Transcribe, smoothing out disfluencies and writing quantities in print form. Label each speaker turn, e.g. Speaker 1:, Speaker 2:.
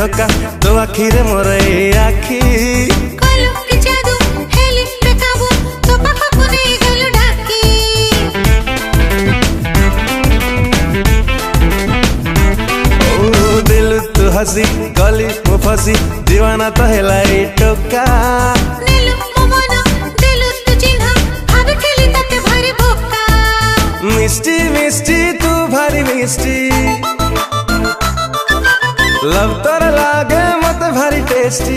Speaker 1: धक्का तो आखिर मोर ए आखी दिल तू हसी गली मु फसी दीवाना तो हेला टोका मिस्टी मिस्टी तू भारी मिस्टी लव तोर लागे मत भारी टेस्टी।